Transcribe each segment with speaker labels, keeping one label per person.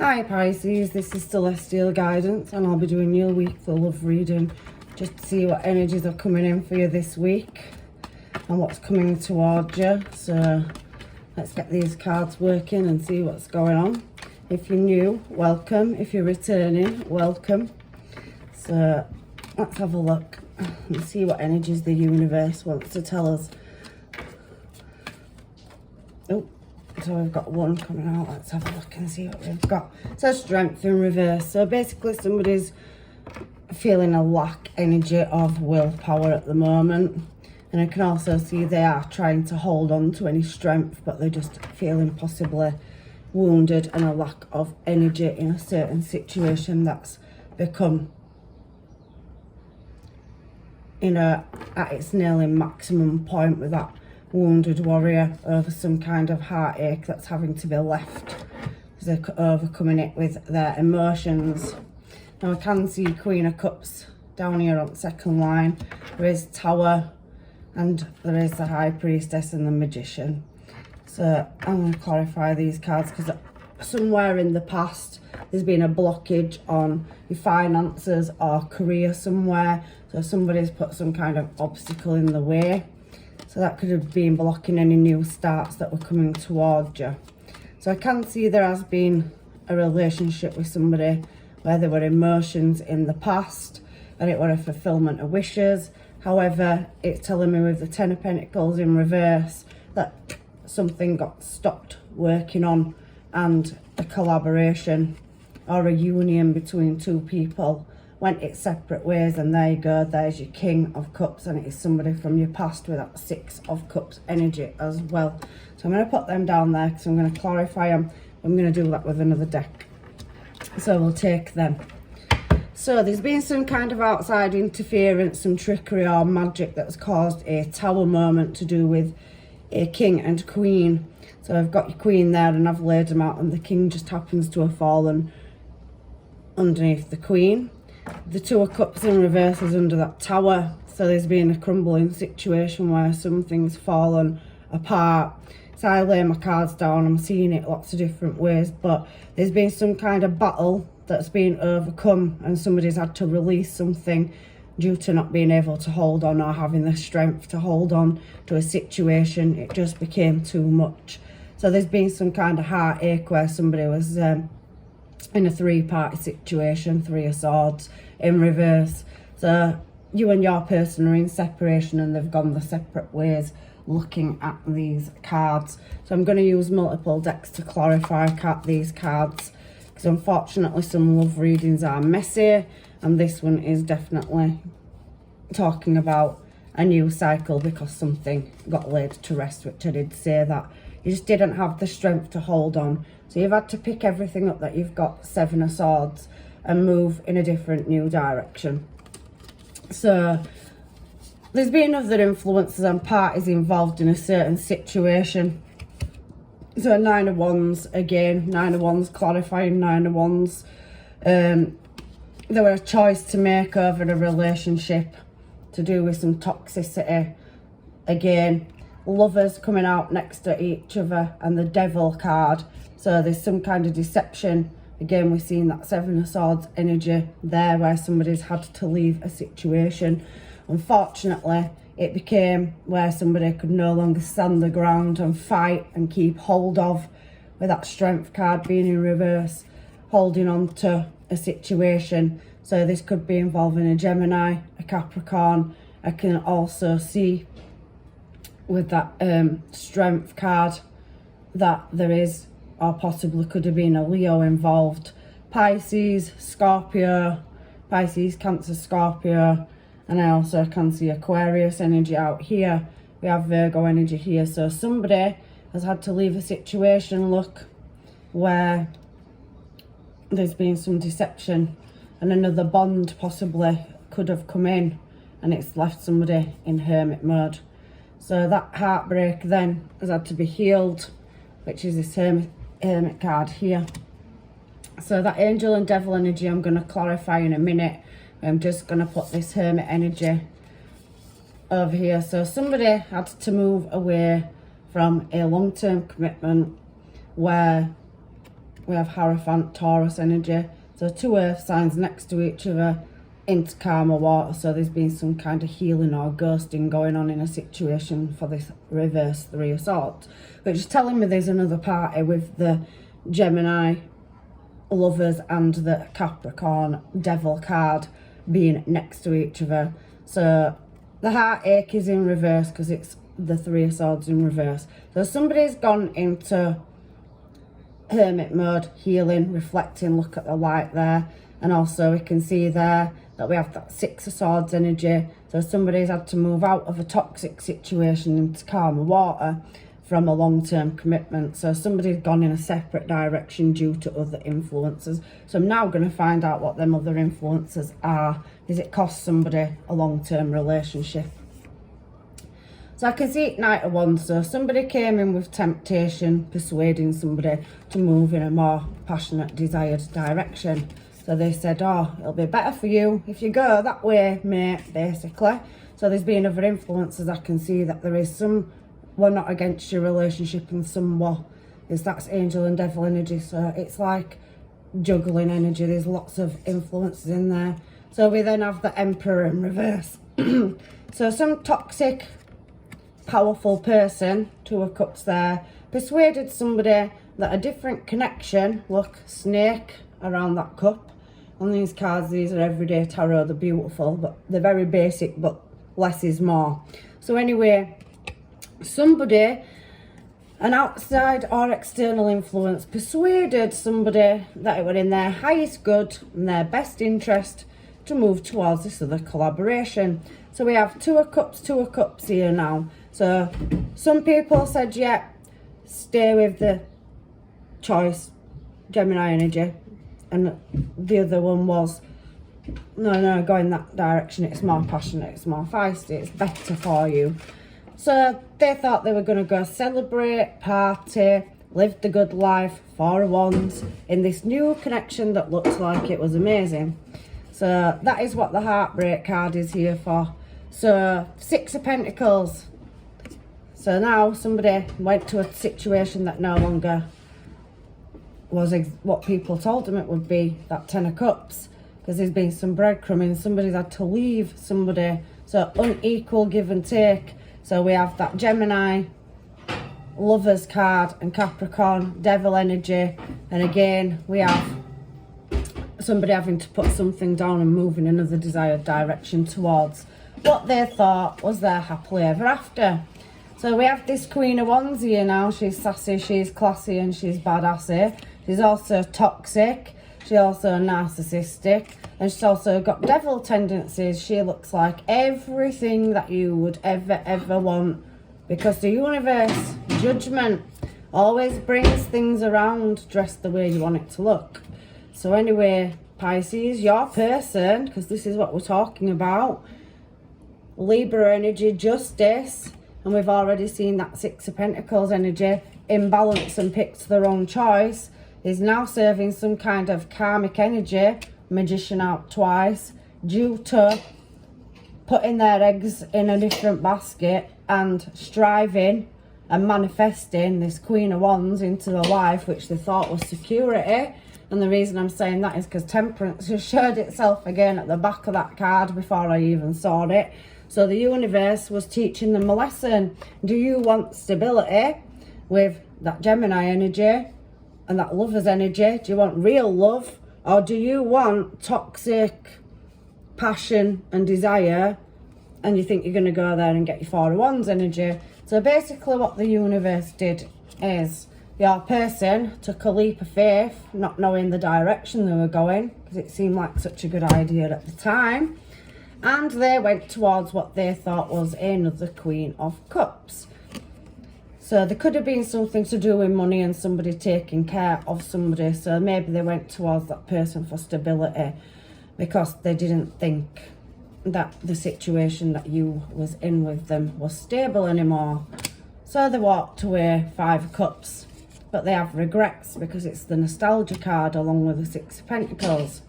Speaker 1: Hi Pisces, this is Celestial Guidance and I'll be doing your weekly love reading just to see what energies are coming in for you this week and what's coming towards you. So let's get these cards working and see what's going on. If you're new, welcome. If you're returning, welcome. So let's have a look and see what energies the universe wants to tell us. Oh. So we've got one coming out. Let's have a look and see what we've got. So strength in reverse. So basically somebody's feeling a lack energy of willpower at the moment. And I can also see they are trying to hold on to any strength, but they're just feeling possibly wounded and a lack of energy in a certain situation that's become, at its nearly maximum point with that wounded warrior over some kind of heartache that's having to be left as they're overcoming it with their emotions. Now I can see Queen of Cups down here on the second line. There is Tower and there is the High Priestess and the Magician. So I'm going to clarify these cards because somewhere in the past there's been a blockage on your finances or career somewhere. So somebody's put some kind of obstacle in the way. So that could have been blocking any new starts that were coming towards you. So I can see there has been a relationship with somebody where there were emotions in the past and it were a fulfillment of wishes. However, it's telling me with the Ten of Pentacles in reverse that something got stopped working on and a collaboration or a union between two people went its separate ways, and there you go, there's your King of Cups, and it is somebody from your past with that Six of Cups energy as well. So I'm going to put them down there because I'm going to clarify them. I'm going to do that with another deck. So we'll take them. So there's been some kind of outside interference, some trickery or magic that's caused a Tower moment to do with a King and Queen. So I've got your Queen there and I've laid them out, and the King just happens to have fallen underneath the Queen. The Two of Cups in reverse is under that Tower, so there's been a crumbling situation where something's fallen apart. So I lay my cards down, I'm seeing it lots of different ways, but there's been some kind of battle that's been overcome and somebody's had to release something due to not being able to hold on or having the strength to hold on to a situation. It just became too much. So there's been some kind of heartache where somebody was in a three-party situation, Three of Swords in reverse. So you and your person are in separation and they've gone the separate ways looking at these cards. So I'm going to use multiple decks to clarify these cards because unfortunately some love readings are messy, and this one is definitely talking about a new cycle because something got laid to rest, which I did say that you just didn't have the strength to hold on. So you've had to pick everything up that you've got, Seven of Swords, and move in a different new direction. So there's been other influences and parties involved in a certain situation. So Nine of Wands, again, Nine of Wands, clarifying Nine of Wands. There were a choice to make over a relationship to do with some toxicity. Again, lovers coming out next to each other and the Devil card. So there's some kind of deception. Again, we're seeing that Seven of Swords energy there where somebody's had to leave a situation. Unfortunately, it became where somebody could no longer stand the ground and fight and keep hold of, with that Strength card being in reverse, holding on to a situation. So this could be involving a Gemini, a Capricorn. I can also see with that Strength card that there is, or possibly could have been, a Leo involved. Pisces, Scorpio, Pisces, Cancer, Scorpio, and I also can see Aquarius energy out here. We have Virgo energy here. So somebody has had to leave a situation, look, where there's been some deception and another bond possibly could have come in and it's left somebody in hermit mode. So that heartbreak then has had to be healed, which is this hermit card here. So that Angel and Devil energy I'm going to clarify in a minute. I'm just going to put this hermit energy over here. So somebody had to move away from a long-term commitment where we have Hierophant, Taurus energy. So 2 earth signs next to each other into karma water. So there's been some kind of healing or ghosting going on in a situation for this reverse 3 of Swords. Which is telling me there's another party with the Gemini Lovers and the Capricorn Devil card being next to each other. So the heartache is in reverse because it's the 3 of Swords in reverse. So somebody's gone into hermit mode, healing, reflecting. Look at the light there. And also we can see there that we have that 6 of Swords energy. So somebody's had to move out of a toxic situation into karma water from a long-term commitment. So somebody's gone in a separate direction due to other influences. So I'm now going to find out what them other influences are. Does it cost somebody a long-term relationship? So I can see Knight of Wands. So somebody came in with temptation, persuading somebody to move in a more passionate, desired direction. So they said, oh, it'll be better for you if you go that way, mate, basically. So there's been other influences. I can see that there is some, we're not against your relationship, and some were. That's angel and devil energy. So it's like juggling energy. There's lots of influences in there. So we then have the Emperor in reverse. So some toxic, powerful person, 2 of Cups there, persuaded somebody that a different connection, look, snake around that cup. On these cards, these are everyday tarot, they're beautiful, but they're very basic, but less is more. So anyway, somebody, an outside or external influence, persuaded somebody that it were in their highest good and their best interest to move towards this other collaboration. So we have 2 of Cups here now. So some people said, yeah, stay with the choice, Gemini energy. And the other one was, no, go in that direction. It's more passionate, it's more feisty, it's better for you. So they thought they were going to go celebrate, party, live the good life, 4 of Wands, in this new connection that looks like it was amazing. So that is what the heartbreak card is here for. So 6 of Pentacles. So now somebody went to a situation that no longer was what people told them it would be, that 10 of Cups. Because there's been some breadcrumbing, somebody's had to leave somebody. So unequal give and take. So we have that Gemini Lovers card and Capricorn Devil energy. And again, we have somebody having to put something down and move in another desired direction towards what they thought was their happily ever after. So we have this Queen of Wands here now. She's sassy, she's classy, and she's badassy. She's also toxic. She's also narcissistic. And she's also got devil tendencies. She looks like everything that you would ever want. Because the universe, judgment, always brings things around dressed the way you want it to look. So anyway, Pisces, your person, because this is what we're talking about. Libra energy, justice. And we've already seen that 6 of Pentacles energy, imbalance and picked the wrong choice, is now serving some kind of karmic energy, Magician out twice, due to putting their eggs in a different basket and striving and manifesting this Queen of Wands into their life, which they thought was security. And the reason I'm saying that is because Temperance has showed itself again at the back of that card before I even saw it. So the universe was teaching them a lesson. Do you want stability with that Gemini energy and that Lover's energy? Do you want real love? Or do you want toxic passion and desire, and you think you're going to go there and get your 4 of Wands energy? So basically what the universe did is your person took a leap of faith, not knowing the direction they were going, because it seemed like such a good idea at the time. And they went towards what they thought was another Queen of Cups. So there could have been something to do with money and somebody taking care of somebody. So maybe they went towards that person for stability because they didn't think that the situation that you was in with them was stable anymore. So they walked away, 5 of Cups. But they have regrets because it's the nostalgia card along with the 6 of Pentacles.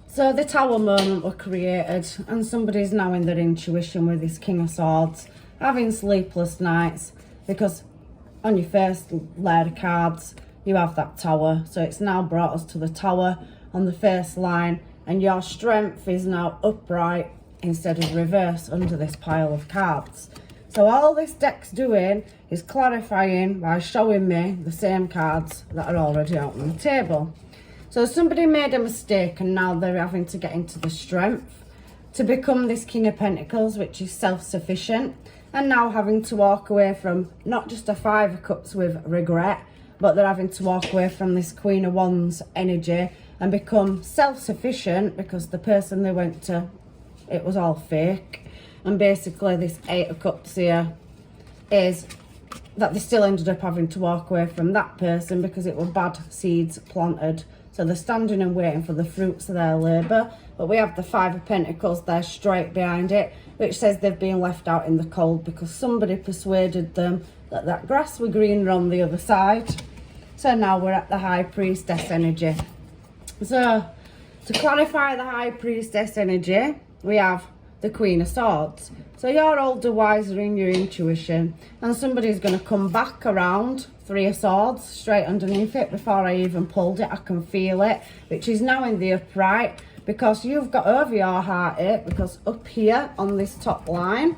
Speaker 1: So the Tower moment were created, and somebody's now in their intuition with this King of Swords, having sleepless nights, because on your first layer of cards, you have that Tower. So it's now brought us to the Tower on the first line, and your strength is now upright instead of reverse under this pile of cards. So all this deck's doing is clarifying by showing me the same cards that are already out on the table. So somebody made a mistake and now they're having to get into the strength to become this King of Pentacles, which is self-sufficient, and now having to walk away from not just a Five of Cups with regret, but they're having to walk away from this Queen of Wands energy and become self-sufficient because the person they went to, it was all fake. And basically this Eight of Cups here is that they still ended up having to walk away from that person because it were bad seeds planted. So they're standing and waiting for the fruits of their labour. But we have the Five of Pentacles there straight behind it, which says they've been left out in the cold because somebody persuaded them that that grass were greener on the other side. So now we're at the High Priestess energy. So to clarify the High Priestess energy, we have the Queen of Swords. So you're older, wiser in your intuition, and somebody's going to come back around. Three of Swords straight underneath it. Before I even pulled it, I can feel it, which is now in the upright, because you've got over your heartache, because up here on this top line,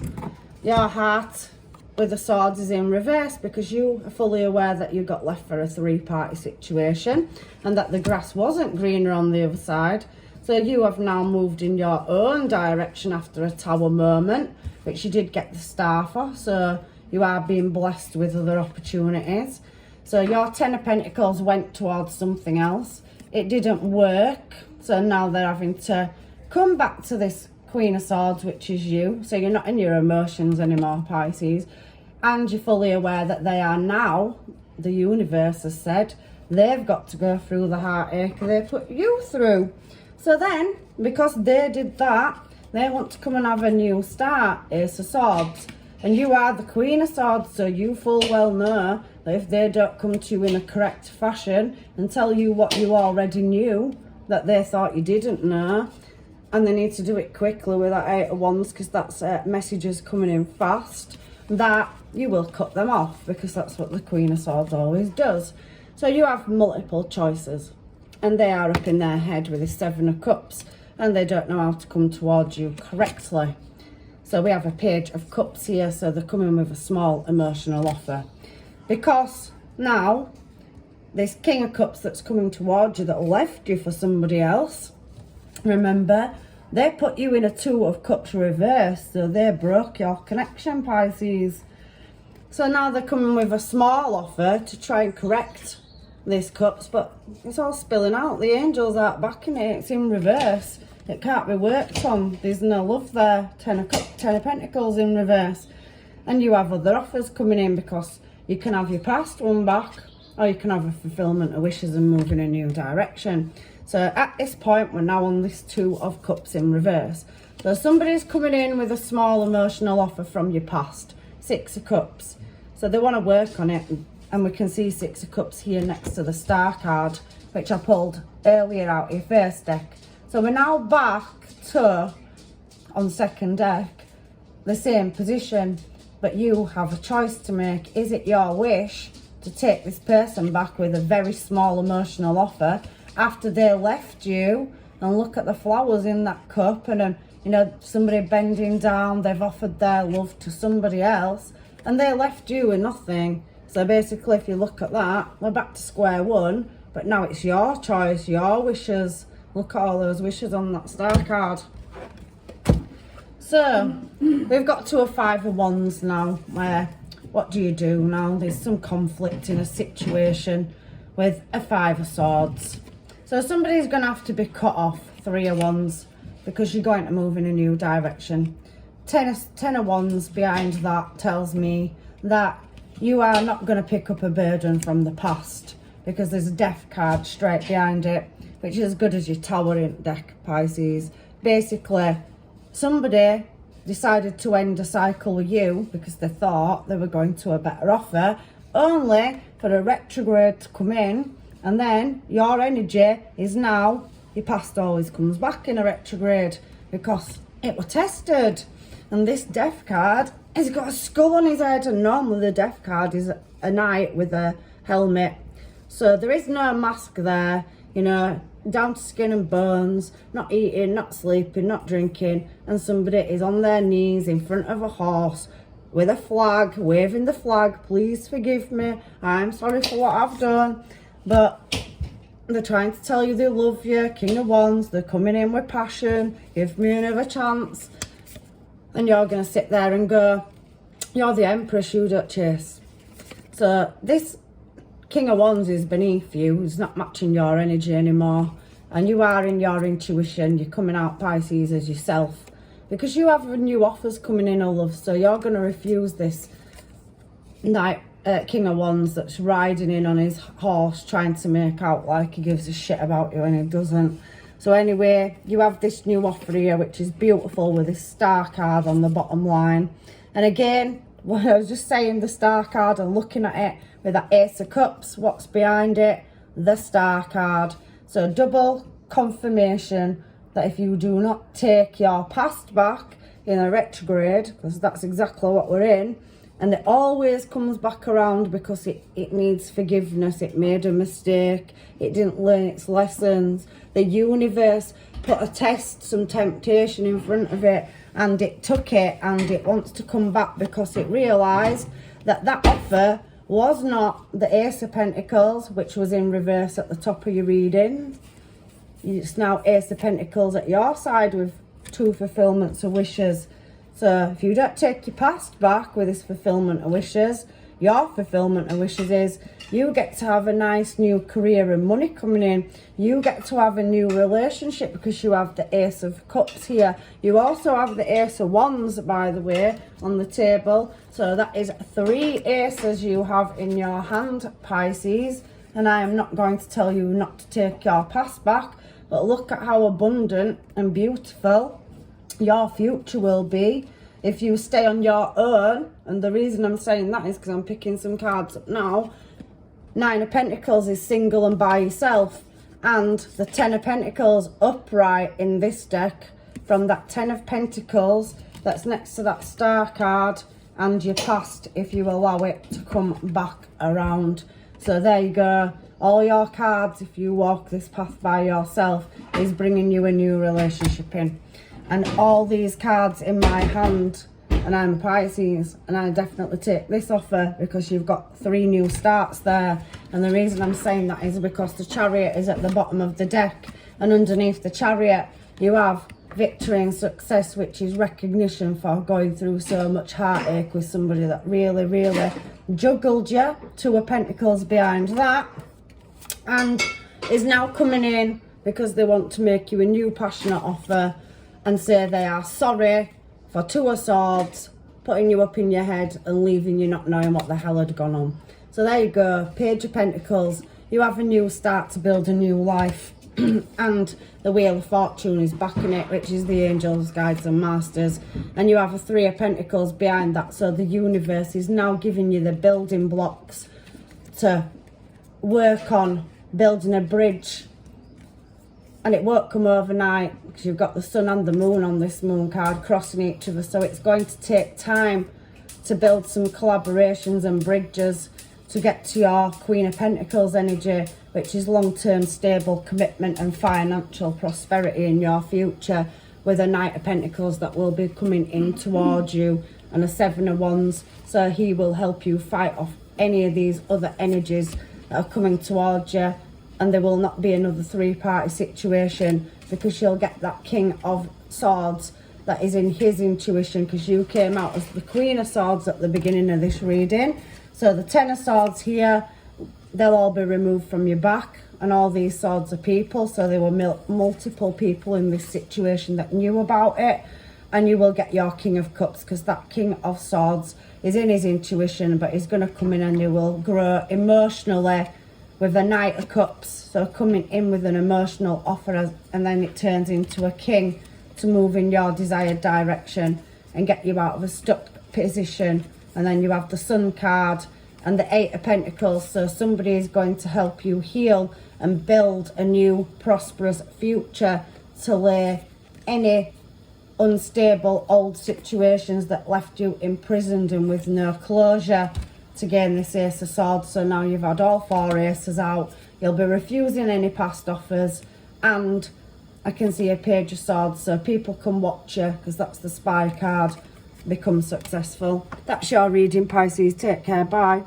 Speaker 1: your heart with the swords is in reverse, because you are fully aware that you got left for a three-party situation and that the grass wasn't greener on the other side. So you have now moved in your own direction after a Tower moment, which you did get the Star for. So you are being blessed with other opportunities. So your Ten of Pentacles went towards something else. It didn't work. So now they're having to come back to this Queen of Swords, which is you. So you're not in your emotions anymore, Pisces. And you're fully aware that they are now, the universe has said, they've got to go through the heartache they put you through. So then, because they did that, they want to come and have a new start, Ace of Swords. And you are the Queen of Swords, so you full well know that if they don't come to you in a correct fashion and tell you what you already knew, that they thought you didn't know, and they need to do it quickly with that Eight of Wands, because that's messages coming in fast, that you will cut them off, because that's what the Queen of Swords always does. So you have multiple choices. And they are up in their head with the Seven of Cups, and they don't know how to come towards you correctly. So we have a Page of Cups here, so they're coming with a small emotional offer. Because now, this King of Cups that's coming towards you that left you for somebody else, remember, they put you in a Two of Cups reverse, so they broke your connection, Pisces. So now they're coming with a small offer to try and correct this Cups, but it's all spilling out. The angels aren't backing it. It's in reverse. It can't be worked on. There's no love there. Ten of Pentacles in reverse. And you have other offers coming in, because you can have your past one back, or you can have a fulfillment of wishes and move in a new direction. So at this point, we're now on this Two of Cups in reverse. So somebody's coming in with a small emotional offer from your past. Six of Cups. So they want to work on it. And we can see Six of Cups here next to the Star card, which I pulled earlier out of your first deck. So we're now back to, on second deck, the same position. But you have a choice to make. Is it your wish to take this person back with a very small emotional offer after they left you, and look at the flowers in that cup, and you know, somebody bending down, they've offered their love to somebody else, and they left you with nothing. So basically, if you look at that, we're back to square one, but now it's your choice, your wishes. Look at all those wishes on that Star card. So, we've got to a Five of Wands now, where, what do you do now? There's some conflict in a situation with a Five of Swords. So somebody's going to have to be cut off, Three of Wands, because you're going to move in a new direction. Ten of Wands behind that tells me that you are not going to pick up a burden from the past, because there's a Death card straight behind it, which is as good as your Tower in deck, Pisces. Basically, somebody decided to end a cycle with you because they thought they were going to a better offer, only for a retrograde to come in, and then your energy is now, your past always comes back in a retrograde because it was tested. And this Death card, he's got a skull on his head, and normally the Death card is a knight with a helmet. So there is no mask there, you know, down to skin and bones, not eating, not sleeping, not drinking, and somebody is on their knees in front of a horse with a flag, waving the flag. Please forgive me, I'm sorry for what I've done. But they're trying to tell you they love you, King of Wands. They're coming in with passion, give me another chance. And you're going to sit there and go, you're the Empress, you don't chase. So this King of Wands is beneath you, he's not matching your energy anymore. And you are in your intuition, you're coming out Pisces as yourself. Because you have new offers coming in, love. So you're going to refuse this King of Wands that's riding in on his horse, trying to make out like he gives a shit about you, and he doesn't. So anyway, you have this new offer here, which is beautiful, with this star card on the bottom line. And again, when I was just saying the star card and looking at it with that Ace of Cups, what's behind it? The star card. So double confirmation that if you do not take your past back in a retrograde, because that's exactly what we're in, and it always comes back around because it needs forgiveness, it made a mistake, it didn't learn its lessons, the universe put a test, some temptation in front of it, and it took it, and it wants to come back because it realised that that offer was not the Ace of Pentacles, which was in reverse at the top of your reading. It's now Ace of Pentacles at your side with 2 fulfillments of wishes. So if you don't take your past back with this fulfillment of wishes, your fulfillment of wishes is you get to have a nice new career and money coming in. You get to have a new relationship because you have the Ace of Cups here. You also have the Ace of Wands, by the way, on the table. So that is 3 aces you have in your hand, Pisces. And I am not going to tell you not to take your past back, but look at how abundant and beautiful your future will be if you stay on your own. And the reason I'm saying that is because I'm picking some cards up now. 9 of Pentacles is single and by yourself, and the 10 of Pentacles upright in this deck from that 10 of Pentacles that's next to that star card, and your past if you allow it to come back around. So there you go. All your cards, if you walk this path by yourself, is bringing you a new relationship in. And all these cards in my hand, and I'm Pisces, and I definitely take this offer because you've got 3 new starts there. And the reason I'm saying that is because the Chariot is at the bottom of the deck, and underneath the Chariot you have victory and success, which is recognition for going through so much heartache with somebody that really, really juggled you. 2 of Pentacles behind that, and is now coming in because they want to make you a new passionate offer and say they are sorry for 2 of Swords putting you up in your head and leaving you not knowing what the hell had gone on. So there you go, Page of Pentacles. You have a new start to build a new life. And the Wheel of Fortune is backing it, which is the angels, guides and masters. And you have a 3 of Pentacles behind that. So the universe is now giving you the building blocks to work on building a bridge. And it won't come overnight because you've got the sun and the moon on this moon card crossing each other. So it's going to take time to build some collaborations and bridges to get to your Queen of Pentacles energy, which is long-term stable commitment and financial prosperity in your future, with a Knight of Pentacles that will be coming in towards you, and a 7 of Wands. So he will help you fight off any of these other energies that are coming towards you. And there will not be another 3-party situation because you'll get that King of Swords that is in his intuition, because you came out as the Queen of Swords at the beginning of this reading. So the 10 of Swords here, they'll all be removed from your back, and all these swords are people. So there were multiple people in this situation that knew about it, and you will get your King of Cups because that King of Swords is in his intuition, but he's going to come in and you will grow emotionally with a Knight of Cups. So coming in with an emotional offer, and then it turns into a king to move in your desired direction and get you out of a stuck position. And then you have the Sun card and the 8 of Pentacles. So somebody is going to help you heal and build a new prosperous future to lay any unstable old situations that left you imprisoned and with no closure. to gain this Ace of Swords. So now you've had all 4 aces out. You'll be refusing any past offers, and I can see a Page of Swords, so people can watch you, because that's the spy card, become successful. That's your reading, Pisces. Take care. Bye.